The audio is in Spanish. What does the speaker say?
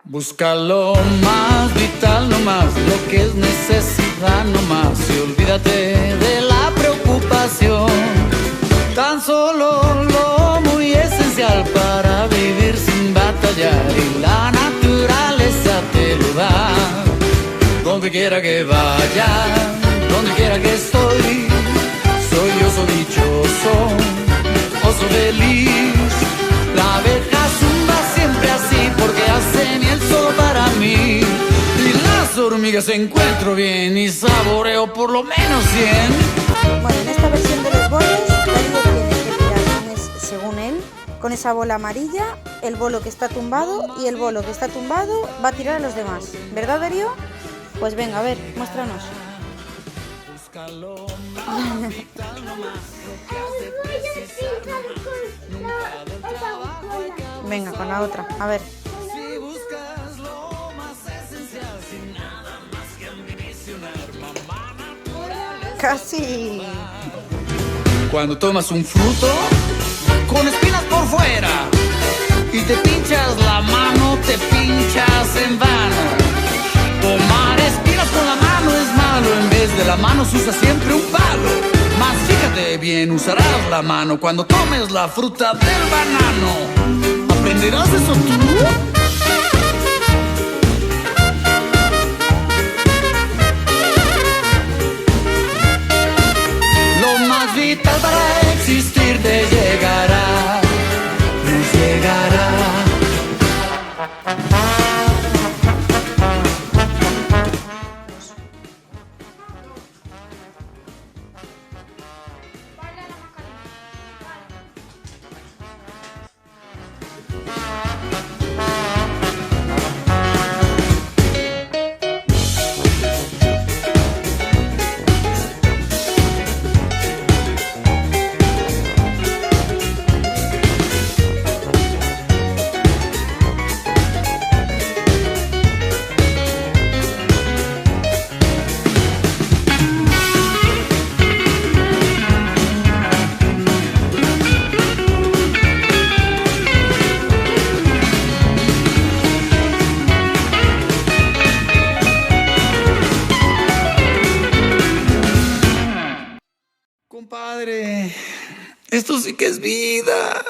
Busca lo más vital nomás, lo que es necesidad nomás, y olvídate de la preocupación. Tan solo lo muy esencial para vivir sin batallar, y la naturaleza te lo da. Donde quiera que vaya, donde quiera que estoy, soy oso dichoso, oso feliz. La abeja zumba siempre así porque hace miel solo para mí. Y las hormigas encuentro bien y saboreo por lo menos 100. Bueno, en esta versión de los bolos, Darío tiene que tirar, según él, con esa bola amarilla, el bolo que está tumbado, y el bolo que está tumbado va a tirar a los demás. ¿Verdad, Darío? Pues venga, a ver, muéstranos. Venga, con la otra, a ver. Casi. Cuando tomas un fruto con espinas por fuera y te pinchas la mano, te pinchas en vano. Tomar espinas con la mano es malo, en vez de la mano se usa siempre un palo. Mas fíjate bien, usarás la mano cuando tomes la fruta del banano. ¿Aprenderás eso tú? Lo más vital para existir te llegará, nos llegará. Compadre, esto sí que es vida.